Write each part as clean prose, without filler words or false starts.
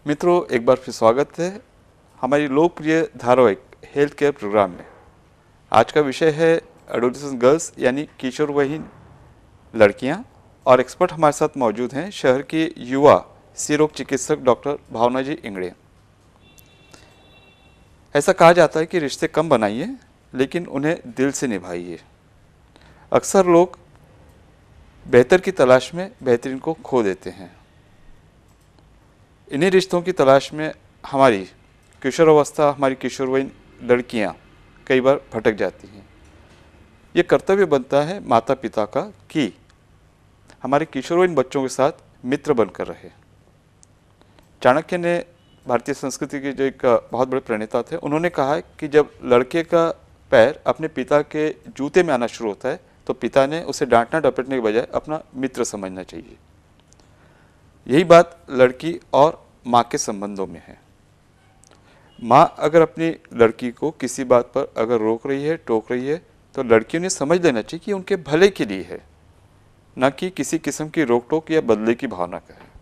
मित्रों, एक बार फिर स्वागत है हमारी लोकप्रिय धारावाहिक हेल्थ केयर प्रोग्राम में। आज का विषय है एडोलेसेंट गर्ल्स यानी किशोरवयीन लड़कियां, और एक्सपर्ट हमारे साथ मौजूद हैं शहर के युवा स्त्री रोग चिकित्सक डॉक्टर भावना जी इंगड़े। ऐसा कहा जाता है कि रिश्ते कम बनाइए लेकिन उन्हें दिल से निभाइए। अक्सर लोग बेहतर की तलाश में बेहतरीन को खो देते हैं। इन्हीं रिश्तों की तलाश में हमारी किशोरावस्था, हमारी किशोरवयीन लड़कियां कई बार भटक जाती हैं। ये कर्तव्य बनता है माता पिता का कि हमारे किशोरवयीन बच्चों के साथ मित्र बनकर रहे। चाणक्य ने, भारतीय संस्कृति के जो एक बहुत बड़े प्रणेता थे, उन्होंने कहा है कि जब लड़के का पैर अपने पिता के जूते में आना शुरू होता है तो पिता ने उसे डांटना डपटने के बजाय अपना मित्र समझना चाहिए। यही बात लड़की और माँ के संबंधों में है। माँ अगर अपनी लड़की को किसी बात पर अगर रोक रही है, टोक रही है, तो लड़कियों ने समझ लेना चाहिए कि उनके भले के लिए है, न कि किसी किस्म की रोक टोक या बदले की भावना का है।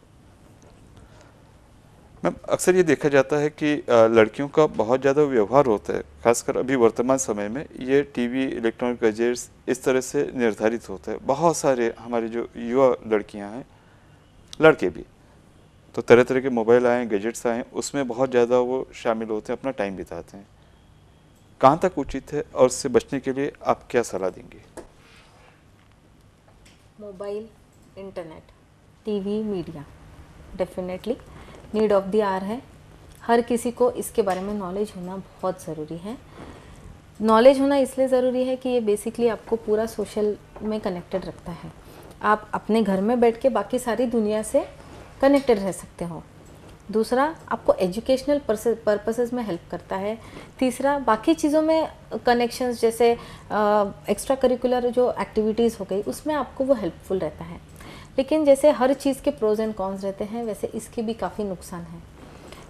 मैम, अक्सर ये देखा जाता है कि लड़कियों का बहुत ज़्यादा व्यवहार होता है, खासकर अभी वर्तमान समय में ये टीवी, इलेक्ट्रॉनिक गैजेट्स इस तरह से निर्धारित होता है। बहुत सारे हमारे जो युवा लड़कियां हैं, लड़के भी, तो तरह तरह के मोबाइल आए, गैजेट्स आए, उसमें बहुत ज़्यादा वो शामिल होते हैं, अपना टाइम बिताते हैं। कहाँ तक उचित है और उससे बचने के लिए आप क्या सलाह देंगे? Mobile, internet, TV, media definitely need of the hour है। हर किसी को इसके बारे में नॉलेज होना बहुत ज़रूरी है। नॉलेज होना इसलिए ज़रूरी है कि ये बेसिकली आपको पूरा सोशल में कनेक्टेड रखता है। आप अपने घर में बैठ के बाकी सारी दुनिया से कनेक्टेड रह सकते हो। दूसरा, आपको एजुकेशनल पर्पसेस में हेल्प करता है। तीसरा, बाकी चीज़ों में कनेक्शंस जैसे एक्स्ट्रा करिकुलर जो एक्टिविटीज़ हो गई, उसमें आपको वो हेल्पफुल रहता है। लेकिन जैसे हर चीज़ के प्रोज एंड कॉन्स रहते हैं, वैसे इसके भी काफ़ी नुकसान हैं।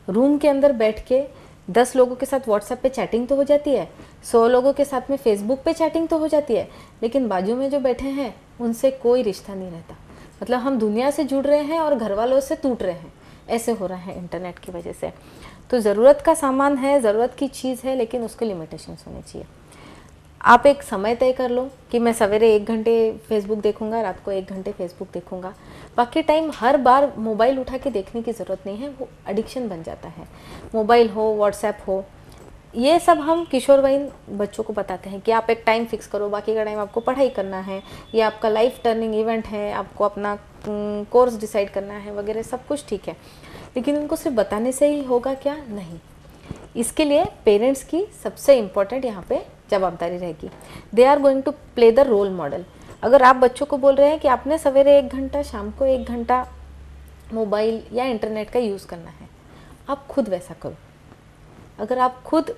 रूम के अंदर बैठ के 10 लोगों के साथ व्हाट्सएप पे चैटिंग तो हो जाती है, 100 लोगों के साथ में फेसबुक पे चैटिंग तो हो जाती है, लेकिन बाजू में जो बैठे हैं उनसे कोई रिश्ता नहीं रहता। मतलब हम दुनिया से जुड़ रहे हैं और घर वालों से टूट रहे हैं। ऐसे हो रहा है इंटरनेट की वजह से। तो ज़रूरत का सामान है, ज़रूरत की चीज़ है, लेकिन उसके लिमिटेशंस होने चाहिए। आप एक समय तय कर लो कि मैं सवेरे 1 घंटे फेसबुक देखूंगा, रात को 1 घंटे फेसबुक देखूंगा। बाकी टाइम हर बार मोबाइल उठा के देखने की ज़रूरत नहीं है, वो एडिक्शन बन जाता है। मोबाइल हो, व्हाट्सएप हो, ये सब हम किशोरवयीन बच्चों को बताते हैं कि आप एक टाइम फिक्स करो, बाकी का टाइम आपको पढ़ाई करना है, ये आपका लाइफ टर्निंग इवेंट है, आपको अपना कोर्स डिसाइड करना है वगैरह, सब कुछ ठीक है। लेकिन उनको सिर्फ बताने से ही होगा क्या? नहीं। इसके लिए पेरेंट्स की सबसे इम्पोर्टेंट यहाँ पे जवाबदारी रहेगी। They are going to play the role model. अगर आप बच्चों को बोल रहे हैं कि आपने सवेरे 1 घंटा, शाम को 1 घंटा मोबाइल या इंटरनेट का यूज़ करना है, आप खुद वैसा करो। अगर आप खुद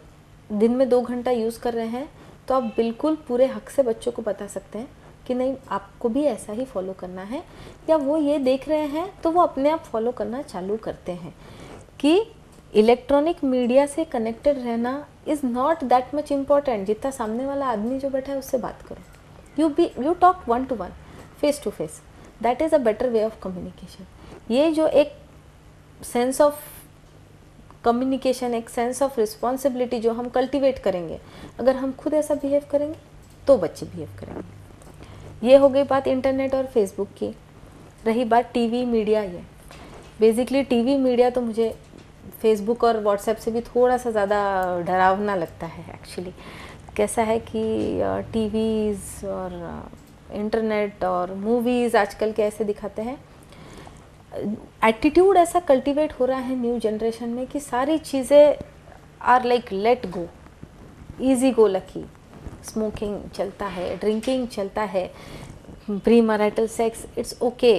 दिन में 2 घंटा यूज़ कर रहे हैं तो आप बिल्कुल पूरे हक से बच्चों को बता सकते हैं कि नहीं, आपको भी ऐसा ही फॉलो करना है। या वो ये देख रहे हैं तो वो अपने आप फॉलो करना चालू करते हैं कि इलेक्ट्रॉनिक मीडिया से कनेक्टेड रहना is not that much important जितना सामने वाला आदमी जो बैठा है उससे बात करो। You talk 1 to 1, face to face. That is a better way of communication. ये जो एक सेंस ऑफ कम्युनिकेशन, एक सेंस ऑफ रिस्पॉन्सिबिलिटी जो हम कल्टीवेट करेंगे, अगर हम खुद ऐसा बिहेव करेंगे तो बच्चे बिहेव करेंगे। ये हो गई बात इंटरनेट और फेसबुक की। रही बात टीवी, मीडिया, ये बेसिकली टीवी मीडिया तो मुझे फेसबुक और व्हाट्सएप से भी थोड़ा सा ज़्यादा डरावना लगता है एक्चुअली। कैसा है कि टीवीज़ और इंटरनेट और मूवीज़ आजकल के ऐसे दिखाते हैं, एटीट्यूड ऐसा कल्टीवेट हो रहा है न्यू जनरेशन में कि सारी चीज़ें are like let go, easy go lucky. Smoking चलता है, ड्रिंकिंग चलता है, pre marital sex it's okay,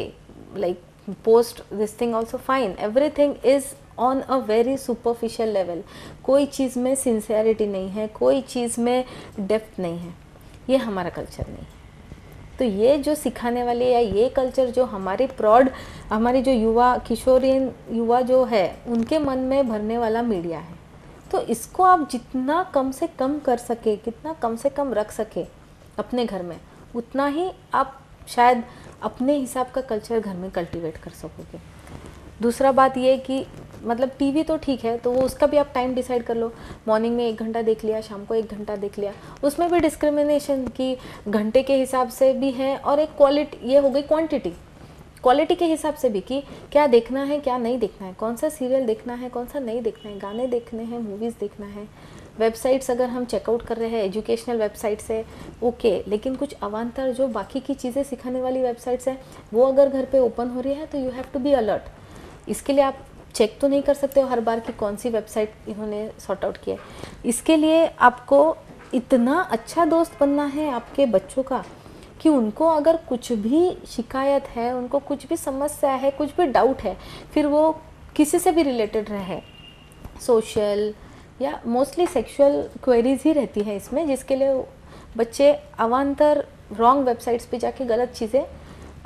like post this thing also fine, everything is on a very superficial level. कोई चीज़ में सिंसियरिटी नहीं है, कोई चीज़ में डेप्थ नहीं है। ये हमारा कल्चर नहीं है। तो ये जो सिखाने वाले या ये कल्चर जो हमारी जो युवा, किशोरीन युवा जो है, उनके मन में भरने वाला मीडिया है। तो इसको आप जितना कम से कम कर सके, कितना कम से कम रख सके अपने घर में, उतना ही आप शायद अपने हिसाब का कल्चर घर में कल्टीवेट कर सकोगे। दूसरा बात ये कि मतलब टीवी तो ठीक है, तो वो उसका भी आप टाइम डिसाइड कर लो, मॉर्निंग में 1 घंटा देख लिया, शाम को 1 घंटा देख लिया। उसमें भी डिस्क्रिमिनेशन की घंटे के हिसाब से भी है, और एक क्वालिटी, ये हो गई क्वांटिटी, क्वालिटी के हिसाब से भी कि क्या देखना है क्या नहीं देखना है, कौन सा सीरियल देखना है कौन सा नहीं देखना है, गाने देखने हैं, मूवीज़ देखना है। वेबसाइट्स अगर हम चेकआउट कर रहे हैं एजुकेशनल वेबसाइट्स है ओके, लेकिन कुछ अवान्तर जो बाकी की चीज़ें सिखाने वाली वेबसाइट्स है वो अगर घर पे ओपन हो रही है तो you have to be alert. इसके लिए आप चेक तो नहीं कर सकते हो हर बार कि कौन सी वेबसाइट इन्होंने सॉर्ट आउट किया है। इसके लिए आपको इतना अच्छा दोस्त बनना है आपके बच्चों का कि उनको अगर कुछ भी शिकायत है, उनको कुछ भी समस्या है, कुछ भी डाउट है, फिर वो किसी से भी रिलेटेड रहे, सोशल या मोस्टली सेक्सुअल क्वेरीज ही रहती है इसमें, जिसके लिए बच्चे अवान्तर रॉन्ग वेबसाइट्स पे जाके गलत चीज़ें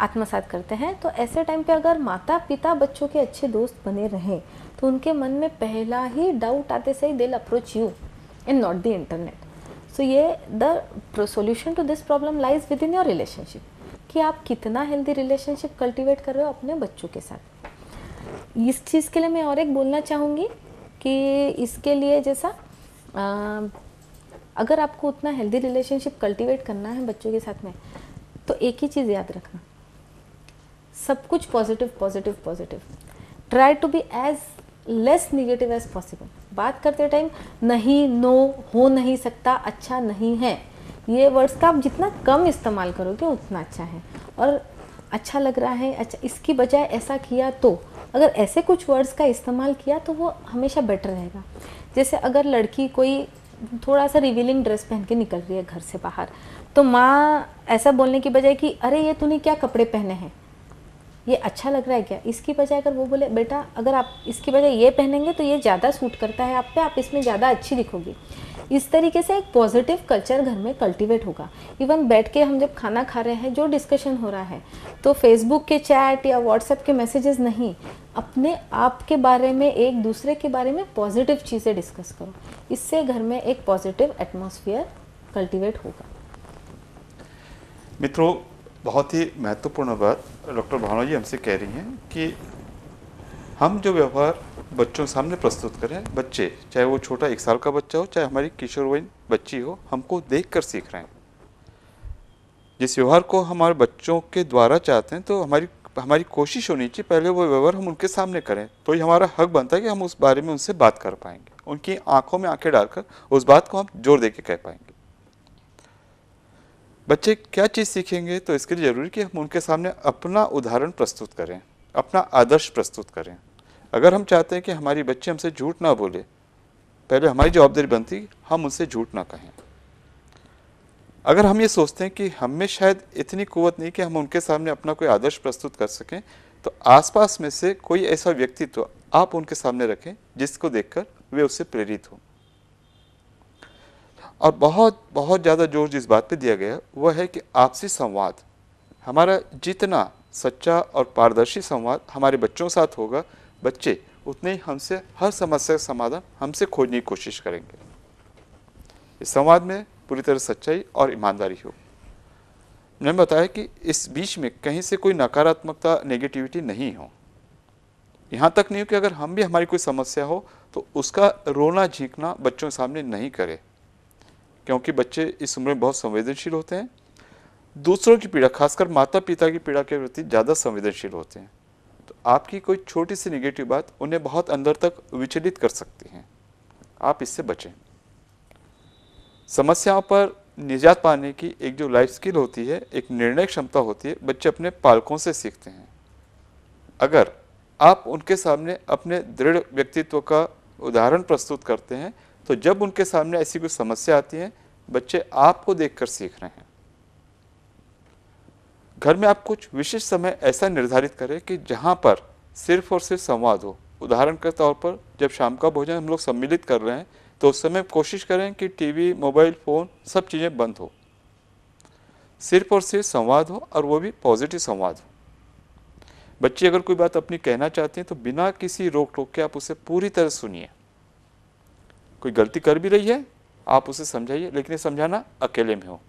आत्मसात करते हैं। तो ऐसे टाइम पे अगर माता पिता बच्चों के अच्छे दोस्त बने रहें तो उनके मन में पहला ही डाउट आते से ही they will approach you and not the internet. So ये the solution to this problem lies within your relationship, कि आप कितना हेल्दी रिलेशनशिप कल्टिवेट कर रहे हो अपने बच्चों के साथ। इस चीज़ के लिए मैं और एक बोलना चाहूँगी कि इसके लिए जैसा अगर आपको उतना हेल्दी रिलेशनशिप कल्टीवेट करना है बच्चों के साथ में, तो एक ही चीज़ याद रखना, सब कुछ positive positive positive, try to be as less negative as possible. बात करते टाइम नहीं, नो, हो नहीं सकता, अच्छा नहीं है, ये वर्ड्स का आप जितना कम इस्तेमाल करोगे उतना अच्छा है। और अच्छा लग रहा है, अच्छा इसकी बजाय ऐसा किया, तो अगर ऐसे कुछ वर्ड्स का इस्तेमाल किया तो वो हमेशा बेटर रहेगा। जैसे अगर लड़की कोई थोड़ा सा रिवीलिंग ड्रेस पहन के निकल रही है घर से बाहर, तो माँ ऐसा बोलने की बजाय कि अरे ये तूने क्या कपड़े पहने हैं, ये अच्छा लग रहा है क्या, इसकी बजाय अगर वो बोले बेटा अगर आप इसकी बजाय ये पहनेंगे तो ये ज़्यादा सूट करता है आप पे, आप इसमें ज़्यादा अच्छी दिखोगी। इस तरीके से एक पॉजिटिव कल्चर घर में कल्टीवेट होगा। इवन बैठ के हम जब खाना खा रहे हैं, जो डिस्कशन हो रहा है, तो फेसबुक के चैट या व्हाट्सएप के मैसेजेस नहीं, अपने आप के बारे में, एक दूसरे के बारे में पॉजिटिव चीज़ें डिस्कस करो। इससे घर में एक पॉजिटिव एटमॉस्फेयर कल्टीवेट होगा। मित्रों, बहुत ही महत्वपूर्ण बात डॉक्टर भावना जी हमसे कह रही हैं कि हम जो व्यवहार बच्चों के सामने प्रस्तुत करें, बच्चे चाहे वो छोटा 1 साल का बच्चा हो चाहे हमारी किशोरवयीन बच्ची हो, हमको देखकर सीख रहे हैं। जिस व्यवहार को हमारे बच्चों के द्वारा चाहते हैं तो हमारी कोशिश होनी चाहिए पहले वो व्यवहार हम उनके सामने करें, तो ये हमारा हक बनता है कि हम उस बारे में उनसे बात कर पाएंगे, उनकी आंखों में आंखें डालकर उस बात को हम जोर दे के कह पाएंगे। बच्चे क्या चीज़ सीखेंगे, तो इसके लिए जरूरी कि हम उनके सामने अपना उदाहरण प्रस्तुत करें, अपना आदर्श प्रस्तुत करें। अगर हम चाहते हैं कि हमारी बच्चे हमसे झूठ ना बोले, पहले हमारी जवाबदारी बनती हम उनसे झूठ ना कहें। अगर हम ये सोचते हैं कि हम में शायद इतनी कुव्वत नहीं कि हम उनके सामने अपना कोई आदर्श प्रस्तुत कर सकें, तो आसपास में से कोई ऐसा व्यक्तित्व आप उनके सामने रखें जिसको देखकर वे उससे प्रेरित हों। और बहुत बहुत ज़्यादा जोर जिस बात पे दिया गया वह है कि आपसी संवाद, हमारा जितना सच्चा और पारदर्शी संवाद हमारे बच्चों के साथ होगा, बच्चे उतने ही हमसे हर समस्या का समाधान हमसे खोजने की कोशिश करेंगे। इस संवाद में पूरी तरह सच्चाई और ईमानदारी हो। मैंने बताया कि इस बीच में कहीं से कोई नकारात्मकता, नेगेटिविटी नहीं हो। यहाँ तक नहीं हो कि अगर हम भी हमारी कोई समस्या हो तो उसका रोना झींकना बच्चों के सामने नहीं करें, क्योंकि बच्चे इस उम्र में बहुत संवेदनशील होते हैं। दूसरों की पीड़ा, खासकर माता पिता की पीड़ा के प्रति ज़्यादा संवेदनशील होते हैं। तो आपकी कोई छोटी सी नेगेटिव बात उन्हें बहुत अंदर तक विचलित कर सकती है। आप इससे बचें। समस्याओं पर निजात पाने की एक जो लाइफ स्किल होती है, एक निर्णय क्षमता होती है, बच्चे अपने पालकों से सीखते हैं। अगर आप उनके सामने अपने दृढ़ व्यक्तित्व का उदाहरण प्रस्तुत करते हैं तो जब उनके सामने ऐसी कोई समस्या आती है, बच्चे आपको देखकर सीख रहे हैं। घर में आप कुछ विशिष्ट समय ऐसा निर्धारित करें कि जहां पर सिर्फ और सिर्फ संवाद हो। उदाहरण के तौर पर जब शाम का भोजन हम लोग सम्मिलित कर रहे हैं तो उस समय कोशिश करें कि टीवी, मोबाइल फ़ोन सब चीज़ें बंद हो, सिर्फ और सिर्फ संवाद हो, और वो भी पॉजिटिव संवाद हो। बच्चे अगर कोई बात अपनी कहना चाहते हैं तो बिना किसी रोक टोक के आप उसे पूरी तरह सुनिए। कोई गलती कर भी रही है आप उसे समझाइए, लेकिन ये समझाना अकेले में हो।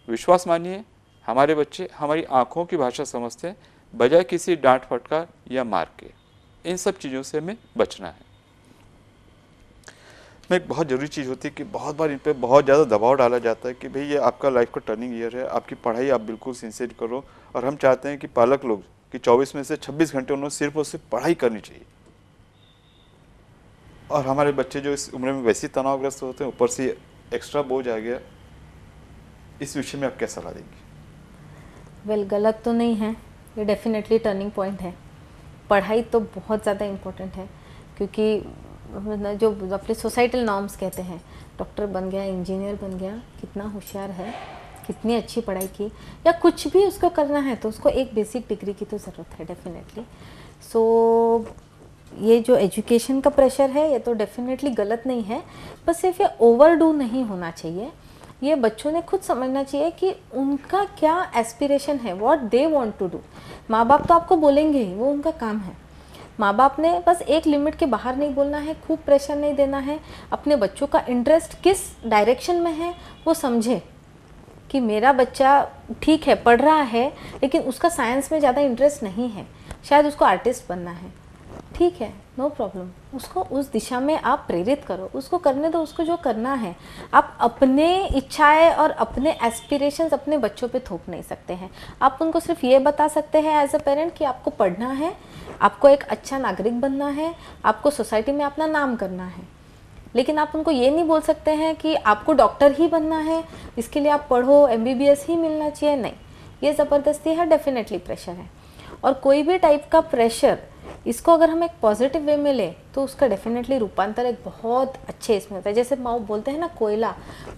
विश्वास मानिए, हमारे बच्चे हमारी आंखों की भाषा समझते हैं बजाय किसी डांट फटकार या मार के। इन सब चीज़ों से हमें बचना है। में एक बहुत ज़रूरी चीज़ होती है कि बहुत बार इन पे बहुत ज़्यादा दबाव डाला जाता है कि भाई ये आपका लाइफ का टर्निंग ईयर है, आपकी पढ़ाई आप बिल्कुल सिंसियर करो। और हम चाहते हैं कि पालक लोग कि 24 में से 26 घंटे उन्होंने सिर्फ और सिर्फ पढ़ाई करनी चाहिए। और हमारे बच्चे जो इस उम्र में वैसे ही तनावग्रस्त होते हैं, ऊपर से एक्स्ट्रा बोझ आ गया। इस विषय में आप क्या सलाह देंगे? वेल, गलत तो नहीं है, ये डेफिनेटली टर्निंग पॉइंट है। पढ़ाई तो बहुत ज़्यादा इम्पोर्टेंट है, क्योंकि जो अपने सोसाइटल नॉर्म्स कहते हैं, डॉक्टर बन गया, इंजीनियर बन गया, कितना होशियार है, कितनी अच्छी पढ़ाई की, या कुछ भी उसको करना है तो उसको एक बेसिक डिग्री की तो ज़रूरत है डेफिनेटली। सो ये जो एजुकेशन का प्रेशर है ये तो डेफिनेटली गलत नहीं है, बस सिर्फ ये ओवरडू नहीं होना चाहिए। ये बच्चों ने खुद समझना चाहिए कि उनका क्या एस्पिरेशन है, what they want to do. माँ बाप तो आपको बोलेंगे ही, वो उनका काम है। माँ बाप ने बस एक लिमिट के बाहर नहीं बोलना है, खूब प्रेशर नहीं देना है। अपने बच्चों का इंटरेस्ट किस डायरेक्शन में है वो समझे कि मेरा बच्चा ठीक है, पढ़ रहा है, लेकिन उसका साइंस में ज़्यादा इंटरेस्ट नहीं है, शायद उसको आर्टिस्ट बनना है, ठीक है, नो प्रॉब्लम। उसको उस दिशा में आप प्रेरित करो, उसको करने दो, उसको जो करना है। आप अपने इच्छाएं और अपने एस्पिरेशंस अपने बच्चों पे थोप नहीं सकते हैं। आप उनको सिर्फ ये बता सकते हैं एज अ पेरेंट कि आपको पढ़ना है, आपको एक अच्छा नागरिक बनना है, आपको सोसाइटी में अपना नाम करना है। लेकिन आप उनको ये नहीं बोल सकते हैं कि आपको डॉक्टर ही बनना है, इसके लिए आप पढ़ो, MBBS ही मिलना चाहिए। नहीं, ये ज़बरदस्ती है, डेफिनेटली प्रेशर है। और कोई भी टाइप का प्रेशर, इसको अगर हम एक पॉजिटिव वे में ले तो उसका डेफिनेटली रूपांतर एक बहुत अच्छे इसमें होता है। जैसे माओ बोलते हैं ना,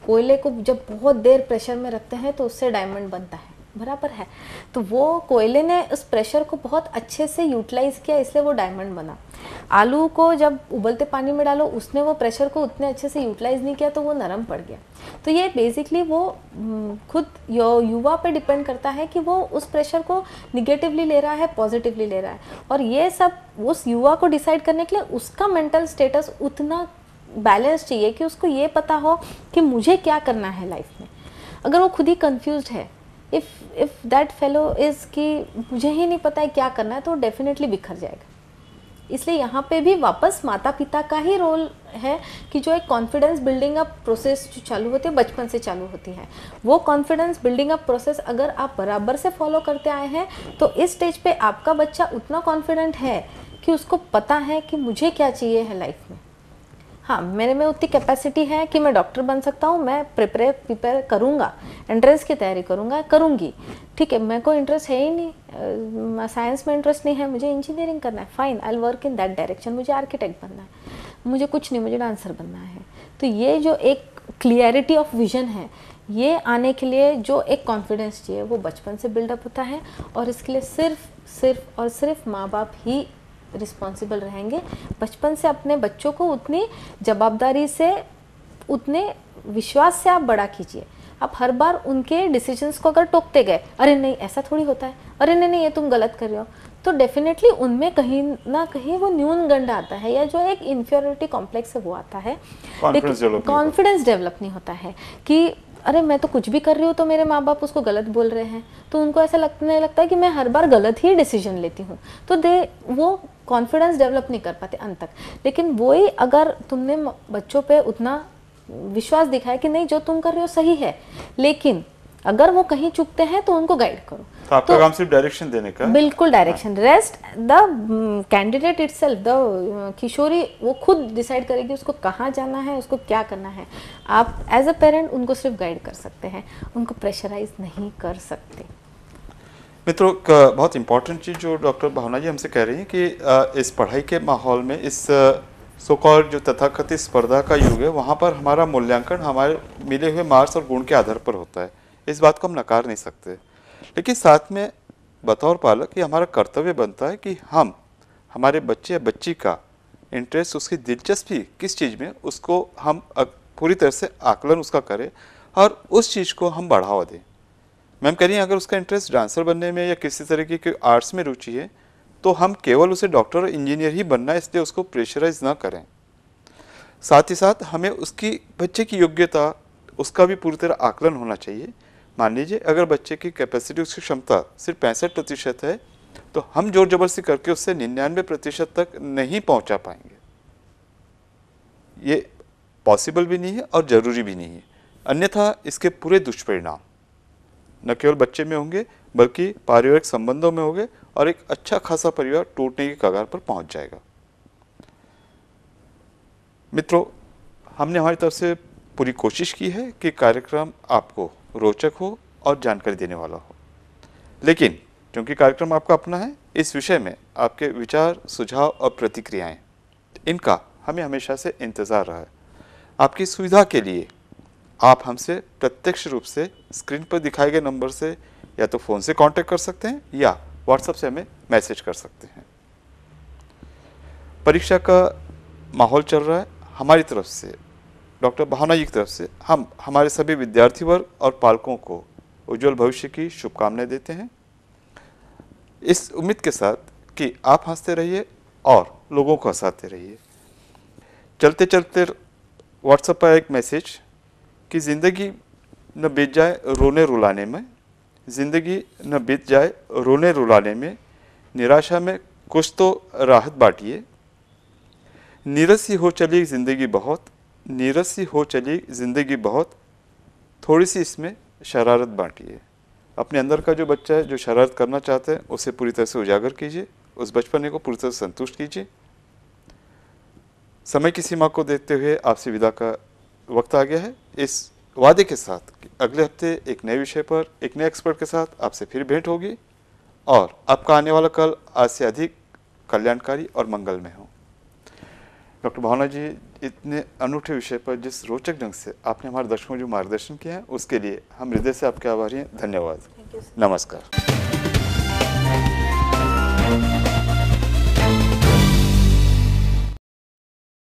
कोयले को जब बहुत देर प्रेशर में रखते हैं तो उससे डायमंड बनता है, बराबर है। तो वो कोयले ने उस प्रेशर को बहुत अच्छे से यूटिलाइज़ किया, इसलिए वो डायमंड बना। आलू को जब उबलते पानी में डालो, उसने वो प्रेशर को उतने अच्छे से यूटिलाइज़ नहीं किया तो वो नरम पड़ गया। तो ये बेसिकली वो खुद युवा पे डिपेंड करता है कि वो उस प्रेशर को निगेटिवली ले रहा है, पॉजिटिवली ले रहा है। और ये सब उस युवा को डिसाइड करने के लिए उसका मेंटल स्टेटस उतना बैलेंस चाहिए कि उसको ये पता हो कि मुझे क्या करना है लाइफ में। अगर वो खुद ही कंफ्यूज्ड है, इफ़ दैट फेलो इज़ कि मुझे ही नहीं पता है क्या करना है, तो डेफिनेटली बिखर जाएगा। इसलिए यहाँ पे भी वापस माता पिता का ही रोल है कि जो एक कॉन्फिडेंस बिल्डिंग अप प्रोसेस जो चालू होती है, बचपन से चालू होती है, वो कॉन्फिडेंस बिल्डिंग अप प्रोसेस अगर आप बराबर से फॉलो करते आए हैं तो इस स्टेज पे आपका बच्चा उतना कॉन्फिडेंट है कि उसको पता है कि मुझे क्या चाहिए है लाइफ में। हाँ, मेरे में उतनी कैपेसिटी है कि मैं डॉक्टर बन सकता हूँ, मैं प्रिपेयर करूँगा, एंट्रेंस की तैयारी करूँगी, ठीक है। मेरे को इंटरेस्ट है ही नहीं, साइंस में इंटरेस्ट नहीं है, मुझे इंजीनियरिंग करना है, fine, I will work in that direction. मुझे आर्किटेक्ट बनना है, मुझे कुछ नहीं, मुझे डांसर बनना है। तो ये जो एक क्लियरिटी ऑफ विजन है, ये आने के लिए जो एक कॉन्फिडेंस चाहिए वो बचपन से बिल्डअप होता है। और इसके लिए सिर्फ माँ बाप ही रिस्पॉन्सिबल रहेंगे। बचपन से अपने बच्चों को उतनी जवाबदारी से, उतने विश्वास से आप बड़ा कीजिए। आप हर बार उनके डिसीजंस को अगर टोकते गए, अरे नहीं ऐसा थोड़ी होता है, अरे नहीं ये तुम गलत कर रहे हो, तो डेफिनेटली उनमें कहीं ना कहीं वो न्यूनगंड आता है, या जो एक इन्फीरियरिटी कॉम्प्लेक्स है वो आता है। कॉन्फिडेंस डेवलप नहीं होता है कि अरे मैं तो कुछ भी कर रही हूँ तो मेरे माँ बाप उसको गलत बोल रहे हैं, तो उनको ऐसा लगने लगता है कि मैं हर बार गलत ही डिसीजन लेती हूँ, तो वो कॉन्फिडेंस डेवलप नहीं कर पाते अंत तक। लेकिन वही अगर तुमने बच्चों पे उतना विश्वास दिखाया कि नहीं जो तुम कर रहे हो सही है, लेकिन अगर वो कहीं चुकते हैं तो उनको गाइड करो। तो आपका काम सिर्फ डायरेक्शन देने का, बिल्कुल direction. Rest the candidate itself, the Kishori वो खुद डिसाइड करेगी उसको कहाँ जाना है, उसको क्या करना है। आप एज अ पेरेंट उनको सिर्फ गाइड कर सकते हैं, उनको प्रेशराइज नहीं कर सकते। मित्रों, बहुत इंपॉर्टेंट चीज़ जो डॉक्टर भावना जी हमसे कह रही हैं कि इस पढ़ाई के माहौल में, इस सो कॉल्ड जो तथाकथित स्पर्धा का युग है, वहाँ पर हमारा मूल्यांकन हमारे मिले हुए मार्क्स और गुण के आधार पर होता है। इस बात को हम नकार नहीं सकते, लेकिन साथ में बतौर पालक ये हमारा कर्तव्य बनता है कि हम हमारे बच्चे या बच्ची का इंटरेस्ट, उसकी दिलचस्पी किस चीज़ में, उसको हम पूरी तरह से आकलन उसका करें और उस चीज़ को हम बढ़ावा दें। मैम कह रही हैं अगर उसका इंटरेस्ट डांसर बनने में या किसी तरीके के आर्ट्स में रुचि है तो हम केवल उसे डॉक्टर और इंजीनियर ही बनना है, इसलिए उसको प्रेशराइज ना करें। साथ ही साथ हमें उसकी बच्चे की योग्यता, उसका भी पूरी तरह आकलन होना चाहिए। मान लीजिए अगर बच्चे की कैपेसिटी, उसकी क्षमता सिर्फ 65% है, तो हम जोर जबरदस्ती करके उससे 99% तक नहीं पहुंचा पाएंगे। ये पॉसिबल भी नहीं है और ज़रूरी भी नहीं है, अन्यथा इसके पूरे दुष्परिणाम न केवल बच्चे में होंगे बल्कि पारिवारिक संबंधों में होंगे और एक अच्छा खासा परिवार टूटने की कगार पर पहुंच जाएगा। मित्रों, हमने हमारी तरफ से पूरी कोशिश की है कि कार्यक्रम आपको रोचक हो और जानकारी देने वाला हो, लेकिन क्योंकि कार्यक्रम आपका अपना है, इस विषय में आपके विचार, सुझाव और प्रतिक्रियाएं, इनका हमें हमेशा से इंतज़ार रहा है। आपकी सुविधा के लिए आप हमसे प्रत्यक्ष रूप से स्क्रीन पर दिखाए गए नंबर से या तो फ़ोन से कांटेक्ट कर सकते हैं या व्हाट्सएप से हमें मैसेज कर सकते हैं। परीक्षा का माहौल चल रहा है, हमारी तरफ से, डॉक्टर भावना जी की तरफ से हम हमारे सभी विद्यार्थी वर्ग और पालकों को उज्जवल भविष्य की शुभकामनाएं देते हैं, इस उम्मीद के साथ कि आप हंसते रहिए और लोगों को हंसाते रहिए। चलते चलते व्हाट्सएप पर एक मैसेज कि ज़िंदगी न बीत जाए रोने रुलाने में, ज़िंदगी न बीत जाए रोने रुलाने में, निराशा में कुछ तो राहत बांटिए, नीरस सी हो चली ज़िंदगी बहुत, नीरस सी हो चली ज़िंदगी बहुत, थोड़ी सी इसमें शरारत बांटिए। अपने अंदर का जो बच्चा है जो शरारत करना चाहता है उसे पूरी तरह से उजागर कीजिए, उस बचपने को पूरी तरह से संतुष्ट कीजिए। समय की सीमा को देखते हुए आपसे विदा का वक्त आ गया है, इस वादे के साथ कि अगले हफ्ते एक नए विषय पर एक नए एक्सपर्ट के साथ आपसे फिर भेंट होगी और आपका आने वाला कल आज से अधिक कल्याणकारी और मंगलमय हो। डॉक्टर भावना जी, इतने अनूठे विषय पर जिस रोचक ढंग से आपने हमारे दर्शकों को जो मार्गदर्शन किया है उसके लिए हम हृदय से आपके आभारी हैं। धन्यवाद। नमस्कार।